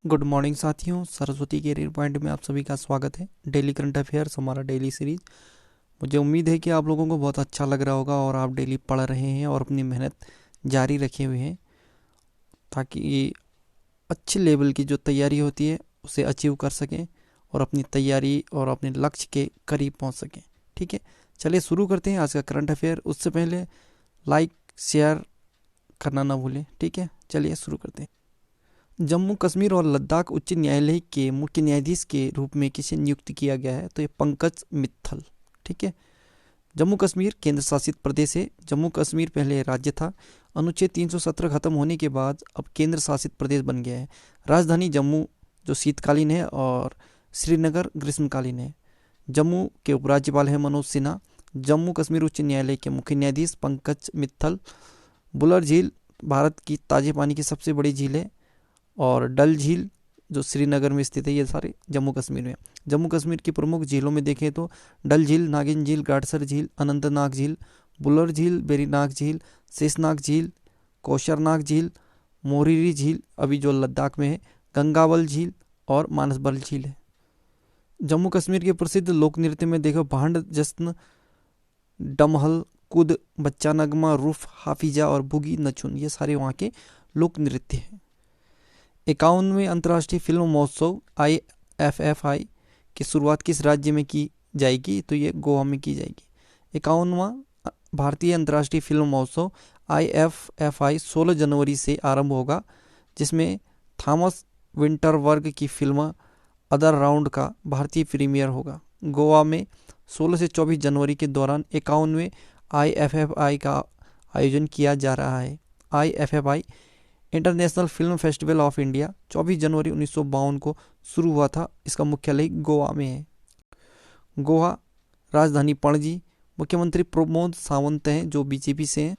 Good morning साथियों, Saraswati career point में आप सभी का स्वागत है। डेली करंट अफेयर्स हमारा डेली सीरीज। मुझे उम्मीद है कि आप लोगों को बहुत अच्छा लग रहा होगा और आप डेली पढ़ रहे हैं और अपनी मेहनत जारी रखे हुए हैं ताकि अच्छे लेवल की जो तैयारी होती है उसे अचीव कर सकें और अपनी तैयारी और अपने लक्ष्य के करीब पहुंच सकें। ठीक है, चलिए शुरू करते हैं आज का करंट अफेयर। उससे पहले लाइक शेयर करना ना भूलें। ठीक है, चलिए शुरू करते हैं। जम्मू कश्मीर और लद्दाख उच्च न्यायालय के मुख्य न्यायाधीश के रूप में किसे नियुक्त किया गया है? तो ये पंकज मित्तल। ठीक है, जम्मू कश्मीर केंद्र शासित प्रदेश है। जम्मू कश्मीर पहले राज्य था। अनुच्छेद 317 खत्म होने के बाद अब केंद्र शासित प्रदेश बन गया है। राजधानी जम्मू जो शीतकालीन है और श्रीनगर ग्रीष्मकालीन है। जम्मू के उपराज्यपाल हैं मनोज सिन्हा। जम्मू कश्मीर उच्च न्यायालय के मुख्य न्यायाधीश पंकज मित्तल। बुलर झील भारत की ताजे पानी की सबसे बड़ी झील है और डल झील जो श्रीनगर में स्थित है, ये सारे जम्मू कश्मीर में। जम्मू कश्मीर की प्रमुख झीलों में देखें तो डल झील, नागिन झील, गाडसर झील, अनंतनाग झील, बुलर झील, बेरीनाग झील, शेषनाग झील, कौशरनाग झील, मोरीरी झील अभी जो लद्दाख में है, गंगावल झील और मानसबल झील है। जम्मू कश्मीर के प्रसिद्ध लोक नृत्य में देखो भांड जश्न, डमहल, कुद, बच्चा नगमा, रूफ, हाफिजा और बुगी नचुन, ये सारे वहाँ के लोक नृत्य हैं। 51वें अंतर्राष्ट्रीय फिल्म महोत्सव IFFI की शुरुआत किस राज्य में की जाएगी? तो ये गोवा में की जाएगी। 51वां भारतीय अंतर्राष्ट्रीय फिल्म महोत्सव IFFI 16 जनवरी से आरंभ होगा, जिसमें थॉमस विंटरबर्ग की फिल्म अदर राउंड का भारतीय प्रीमियर होगा। गोवा में 16 से 24 जनवरी के दौरान 51वें IFFI का आयोजन किया जा रहा है। IFFI international film festival of India 24 जनवरी 1952 को शुरू हुआ था। इसका मुख्यालय गोवा में है। गोवा राजधानी पणजी। मुख्यमंत्री प्रमोद सावंत हैं जो बीजेपी से हैं।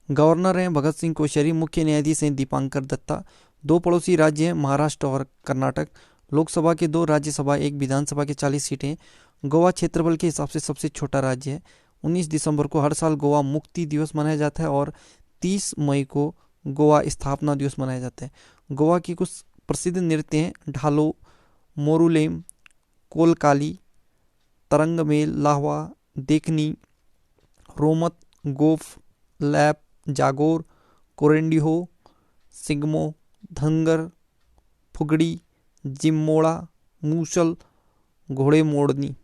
गवर्नर हैं भगत सिंह कोश्यारी। मुख्य न्यायाधीश हैं दीपांकर दत्ता। दो पड़ोसी राज्य हैं महाराष्ट्र और कर्नाटक। लोकसभा के 2, राज्यसभा 1, विधानसभा के 40 सीटें। गोवा क्षेत्रफल के हिसाब से सबसे छोटा राज्य है। 19 दिसंबर को हर साल गोवा मुक्ति दिवस मनाया जाता है और 30 मई को गोवा स्थापना दिवस मनाया जाता है। गोवा की कुछ प्रसिद्ध नृत्य हैं ढालो, मोरुलेम, कोलकाली, तरंगमेल, लाहवा, देखनी, रोमत, गोफ, लैप, जागोर, कोरेंडिहो, सिग्मो, धनगर, फुगड़ी, जिम्मोड़ा, मूसल, घोड़े मोड़नी।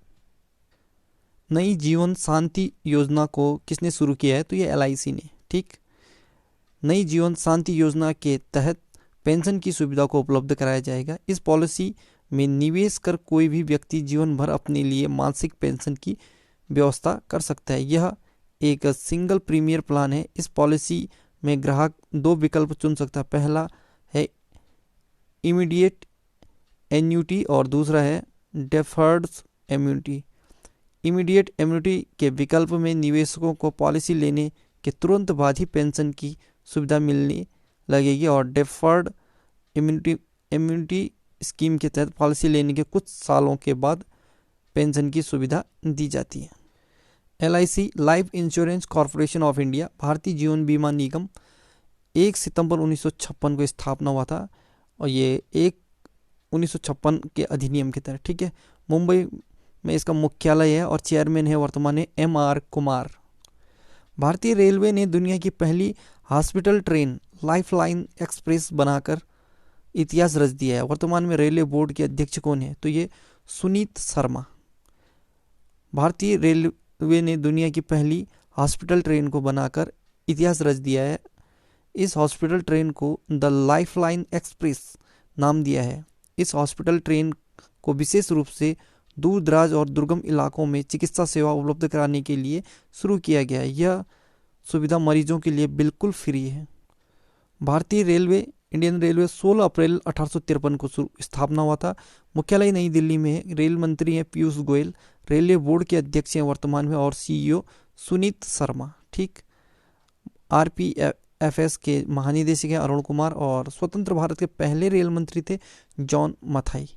नई जीवन शांति योजना को किसने शुरू किया है? तो ये LIC ने। ठीक, नई जीवन शांति योजना के तहत पेंशन की सुविधा को उपलब्ध कराया जाएगा। इस पॉलिसी में निवेश कर कोई भी व्यक्ति जीवन भर अपने लिए मासिक पेंशन की व्यवस्था कर सकता है। यह एक सिंगल प्रीमियर प्लान है। इस पॉलिसी में ग्राहक 2 विकल्प चुन सकता है। पहला है इमीडिएट एन्युटी और दूसरा है डेफर्ड एन्युटी। इमीडिएट एन्युटी के विकल्प में निवेशकों को पॉलिसी लेने के तुरंत बाद ही पेंशन की सुविधा मिलने लगेगी और डेफर्ड इम्यूनिटी स्कीम के तहत पॉलिसी लेने के कुछ सालों के बाद पेंशन की सुविधा दी जाती है। LIC life insurance corporation of India Bharatiya Jeevan बीमा निगम 1 सितंबर 1956 को स्थापना हुआ था और ये 1956 के अधिनियम के तहत। ठीक है, मुंबई में इसका मुख्यालय है और चेयरमैन है वर्तमान में MR कुमार। भारतीय रेलवे ने दुनिया की पहली हॉस्पिटल ट्रेन लाइफलाइन एक्सप्रेस बनाकर इतिहास रच दिया है। वर्तमान में रेलवे बोर्ड के अध्यक्ष कौन है? तो ये सुनीत शर्मा। भारतीय रेलवे ने दुनिया की पहली हॉस्पिटल ट्रेन को बनाकर इतिहास रच दिया है। इस हॉस्पिटल ट्रेन को द लाइफलाइन एक्सप्रेस नाम दिया है। इस हॉस्पिटल ट्रेन को विशेष रूप से दूर दराज और दुर्गम इलाकों में चिकित्सा सेवा उपलब्ध कराने के लिए शुरू किया गया है। यह सुविधा मरीजों के लिए बिल्कुल फ्री है। भारतीय रेलवे इंडियन रेलवे 16 अप्रैल 1853 को स्थापना हुआ था। मुख्यालय नई दिल्ली में है। रेल मंत्री हैं पीयूष गोयल। रेलवे बोर्ड के अध्यक्ष हैं वर्तमान में और CEO सुनीत शर्मा। ठीक, RPFS के महानिदेशक हैं अरुण कुमार और स्वतंत्र भारत के पहले रेल मंत्री थे जॉन मथाई।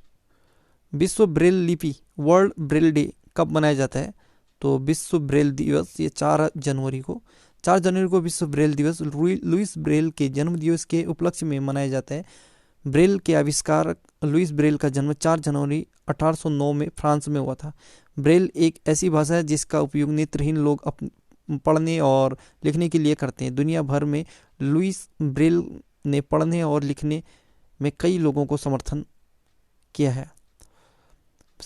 विश्व ब्रेल लिपि वर्ल्ड ब्रेल डे कब मनाया जाता है? तो विश्व ब्रेल दिवस ये 4 जनवरी को विश्व ब्रेल दिवस लुइस ब्रेल के जन्म दिवस के उपलक्ष्य में मनाया जाता है। ब्रेल के आविष्कारक लुइस ब्रेल का जन्म 4 जनवरी 1809 में फ्रांस में हुआ था। ब्रेल एक ऐसी भाषा है जिसका उपयोग नेत्रहीन लोग पढ़ने और लिखने के लिए करते हैं। दुनिया भर में लुइस ब्रेल ने पढ़ने और लिखने में कई लोगों को समर्थन किया है।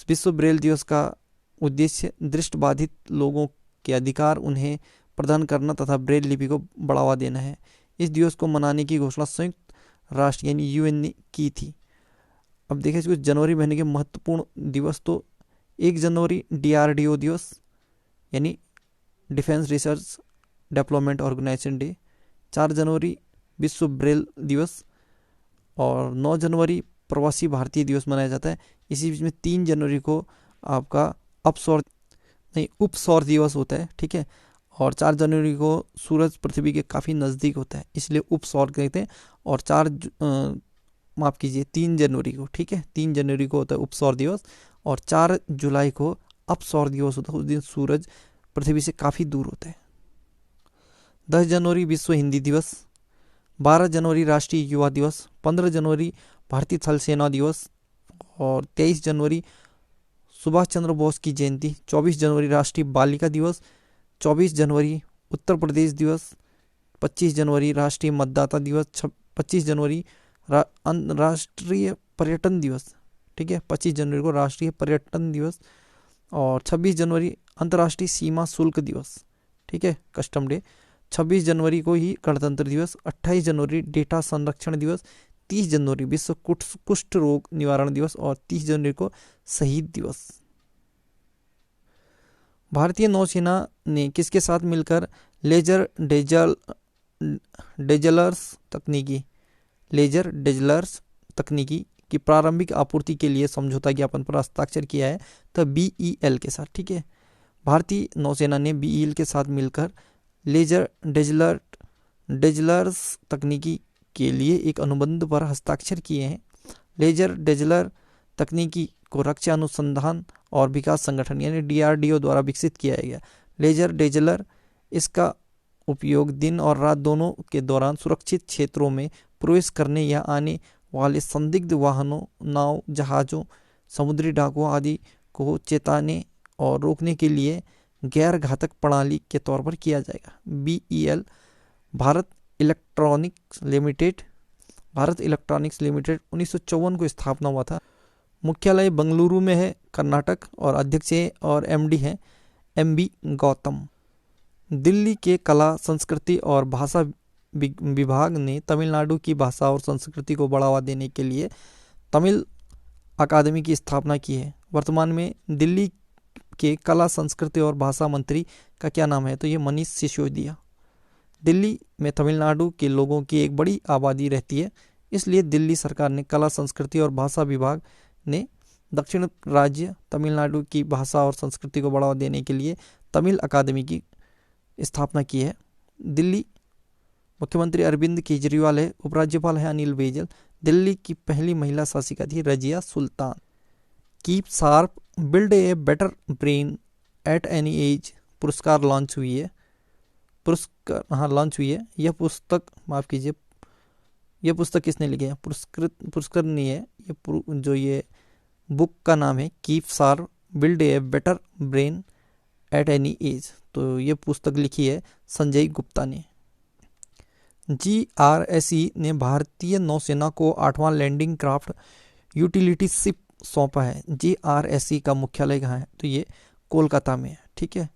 विश्व ब्रेल दिवस का उद्देश्य दृष्टिबाधित लोगों के अधिकार उन्हें प्रदान करना तथा ब्रेल लिपि को बढ़ावा देना है। इस दिवस को मनाने की घोषणा संयुक्त राष्ट्र यानी यूएन ने की थी। अब देखें इसको जनवरी महीने के महत्वपूर्ण दिवस, तो 1 जनवरी DRDO दिवस यानी defence research development organisation day, 4 जनवरी विश्व ब्रेल दिवस और 9 जनवरी प्रवासी भारतीय दिवस मनाया जाता है। इसी बीच में 3 जनवरी को आपका उपसौर दिवस होता है, ठीक है। और 4 जनवरी को सूरज पृथ्वी के काफ़ी नज़दीक होता है, इसलिए उपसौर कहते हैं। और 3 जनवरी को, ठीक है, 3 जनवरी को होता है उपसौर दिवस और 4 जुलाई को अपसौर दिवस होता है। उस दिन सूरज पृथ्वी से काफ़ी दूर होता है। 10 जनवरी विश्व हिंदी दिवस, 12 जनवरी राष्ट्रीय युवा दिवस, 15 जनवरी भारतीय थल सेना दिवस और 23 जनवरी सुभाष चंद्र बोस की जयंती, 24 जनवरी राष्ट्रीय बालिका दिवस, 24 जनवरी उत्तर प्रदेश दिवस, 25 जनवरी राष्ट्रीय मतदाता दिवस, 25 जनवरी राष्ट्रीय पर्यटन दिवस, ठीक है, 25 जनवरी को राष्ट्रीय पर्यटन दिवस और 26 जनवरी अंतर्राष्ट्रीय सीमा शुल्क दिवस, ठीक है, कस्टम डे। 26 जनवरी को ही गणतंत्र दिवस, 28 जनवरी डेटा संरक्षण दिवस, 30 जनवरी विश्व कुष्ठ रोग निवारण दिवस और 30 जनवरी को शहीद दिवस। भारतीय नौसेना ने किसके साथ मिलकर लेजर डेजलर्स तकनीकी की प्रारंभिक आपूर्ति के लिए समझौता ज्ञापन पर हस्ताक्षर किया है? तो BEL के साथ, ठीक है। भारतीय नौसेना ने BEL के साथ मिलकर लेजर डेजलर्स तकनीकी के लिए एक अनुबंध पर हस्ताक्षर किए हैं। लेजर डेजलर तकनीकी को रक्षा अनुसंधान और विकास संगठन यानी DRDO द्वारा विकसित किया गया। लेजर डेजलर, इसका उपयोग दिन और रात दोनों के दौरान सुरक्षित क्षेत्रों में प्रवेश करने या आने वाले संदिग्ध वाहनों, नाव, जहाज़ों, समुद्री डाकुओं आदि को चेताने और रोकने के लिए गैर घातक प्रणाली के तौर पर किया जाएगा। BEL भारत इलेक्ट्रॉनिक्स लिमिटेड 1954 को स्थापना हुआ था। मुख्यालय बेंगलुरु में है, कर्नाटक, और अध्यक्ष और MD हैं MB गौतम। दिल्ली के कला, संस्कृति और भाषा विभाग ने तमिलनाडु की भाषा और संस्कृति को बढ़ावा देने के लिए तमिल अकादमी की स्थापना की है। वर्तमान में दिल्ली के कला, संस्कृति और भाषा मंत्री का क्या नाम है? तो ये मनीष सिसोदिया। दिल्ली में तमिलनाडु के लोगों की एक बड़ी आबादी रहती है, इसलिए दिल्ली सरकार ने कला, संस्कृति और भाषा विभाग ने दक्षिण राज्य तमिलनाडु की भाषा और संस्कृति को बढ़ावा देने के लिए तमिल अकादमी की स्थापना की है। दिल्ली मुख्यमंत्री अरविंद केजरीवाल है, उपराज्यपाल है अनिल बैजल। दिल्ली की पहली महिला शासिका थी Razia Sultan. Keep sharp, build a better brain at any age पुरस्कार लॉन्च हुई है। यह पुस्तक, माफ़ कीजिए, यह पुस्तक किसने लिखी है? पुरस्कृत नहीं है, ये बुक का नाम है keep sharp, build a better brain at any as. तो ये पुस्तक लिखी है संजय गुप्ता ने। GRSE ने भारतीय नौसेना को 8वां लैंडिंग क्राफ्ट यूटिलिटी शिप सौंपा है। GRSE का मुख्यालय कहाँ है? तो ये कोलकाता में है, ठीक है।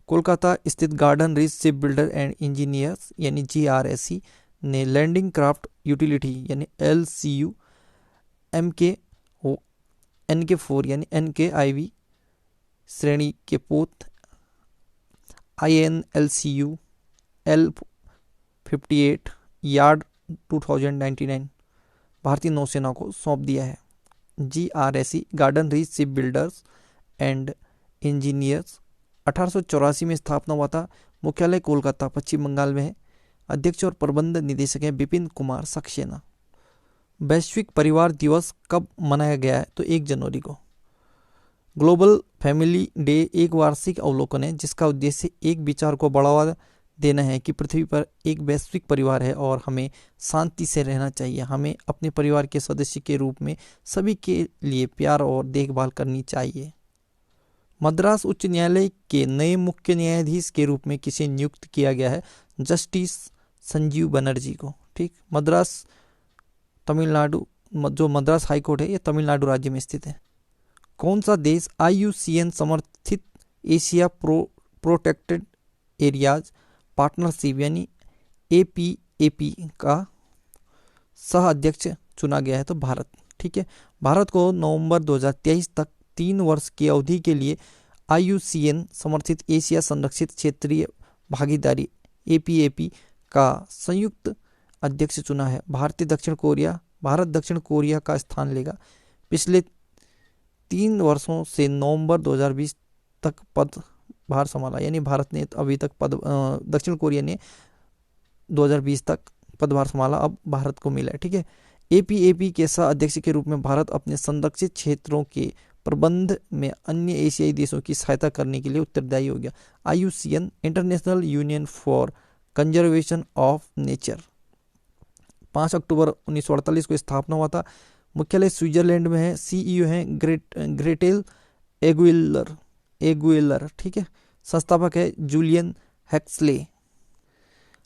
कोलकाता स्थित garden reach ship builder and engineers यानी GRSE ने लैंडिंग क्राफ्ट यूटिलिटी यानी LCU NK4 यानी NKIV श्रेणी के पोत INLCU L58 यार्ड 2099 भारतीय नौसेना को सौंप दिया है। GRSE garden reach ship builders and engineers 1884 में स्थापना हुआ था। मुख्यालय कोलकाता, पश्चिम बंगाल में है। अध्यक्ष और प्रबंध निदेशक हैं बिपिन कुमार सक्सेना। वैश्विक परिवार दिवस कब मनाया गया है? तो 1 जनवरी को। ग्लोबल फैमिली डे एक वार्षिक अवलोकन है जिसका उद्देश्य एक विचार को बढ़ावा देना है कि पृथ्वी पर एक वैश्विक परिवार है और हमें शांति से रहना चाहिए। हमें अपने परिवार के सदस्य के रूप में सभी के लिए प्यार और देखभाल करनी चाहिए। मद्रास उच्च न्यायालय के नए मुख्य न्यायाधीश के रूप में किसे नियुक्त किया गया है? जस्टिस संजीव बनर्जी को। ठीक, मद्रास तमिलनाडु, जो मद्रास हाई कोर्ट है ये तमिलनाडु राज्य में स्थित है। कौन सा देश IUCN समर्थित एशिया प्रोटेक्टेड एरियाज पार्टनरशिप यानी APAP का सह अध्यक्ष चुना गया है? तो भारत। ठीक है, भारत को नवंबर 2023 तक 3 वर्ष की अवधि के लिए IUCN समर्थित एशिया संरक्षित क्षेत्रीय भागीदारी APAP का संयुक्त अध्यक्ष चुना है। भारत दक्षिण कोरिया का स्थान लेगा। पिछले 3 वर्षों से नवंबर 2020 तक पदभार संभाला, यानी भारत ने अभी तक दक्षिण कोरिया ने 2020 तक पदभार संभाला, अब भारत को मिला है। ठीक है, APAP के सह अध्यक्ष के रूप में भारत अपने संरक्षित क्षेत्रों के प्रबंध में अन्य एशियाई देशों की सहायता करने के लिए उत्तरदायी हो गया। IUCN international union for conservation of nature 5 अक्टूबर 1948 को स्थापना हुआ था। मुख्यालय स्विट्जरलैंड में है। CEO हैं ग्रेटेल एगुइलर। ठीक है, संस्थापक है जूलियन हैक्सले।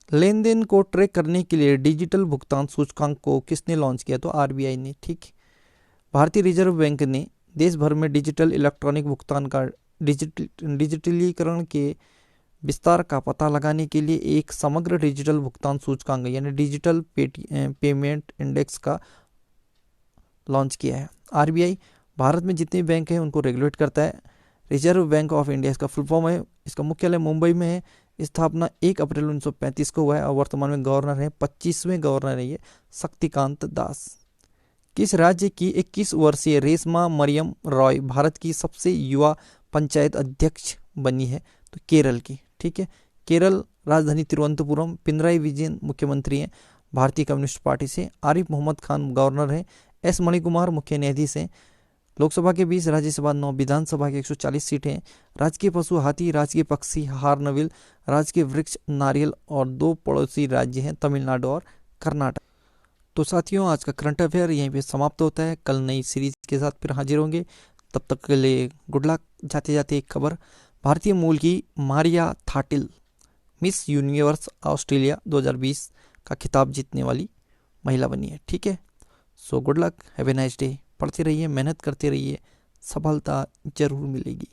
लेन देन को ट्रैक करने के लिए डिजिटल भुगतान सूचकांक को किसने लॉन्च किया? तो RBI ने। ठीक, भारतीय रिजर्व बैंक ने देश भर में डिजिटल इलेक्ट्रॉनिक भुगतान का डिजिटलीकरण के विस्तार का पता लगाने के लिए एक समग्र डिजिटल भुगतान सूचकांक यानी डिजिटल पेमेंट इंडेक्स का लॉन्च किया है। RBI भारत में जितने बैंक हैं उनको रेगुलेट करता है। रिजर्व बैंक ऑफ इंडिया इसका फुल फॉर्म है। इसका मुख्यालय मुंबई में है। स्थापना 1 अप्रैल 1935 को हुआ है और वर्तमान में गवर्नर है 25वें गवर्नर है ये शक्तिकांत दास। किस राज्य की 21 वर्षीय रेशमा मरियम रॉय भारत की सबसे युवा पंचायत अध्यक्ष बनी है? तो केरल की। ठीक है, केरल राजधानी तिरुवनंतपुरम। पिनराई विजयन मुख्यमंत्री हैं भारतीय कम्युनिस्ट पार्टी से। आरिफ मोहम्मद खान गवर्नर हैं। S मणिकुमार मुख्य न्यायाधीश हैं। लोकसभा के 20, राज्यसभा 9, विधानसभा के 140 सीटें हैं। राजकीय पशु हाथी, राजकीय पक्षी हार्नबिल, राजकीय वृक्ष नारियल और 2 पड़ोसी राज्य हैं तमिलनाडु और कर्नाटक। तो साथियों, आज का करंट अफेयर यहीं पे समाप्त होता है। कल नई सीरीज के साथ फिर हाजिर होंगे। तब तक के लिए गुड लक। जाते जाते एक खबर, भारतीय मूल की मारिया थाटिल मिस यूनिवर्स ऑस्ट्रेलिया 2020 का खिताब जीतने वाली महिला बनी है। ठीक है, so good luck, have a nice day. पढ़ते रहिए, मेहनत करते रहिए, सफलता जरूर मिलेगी।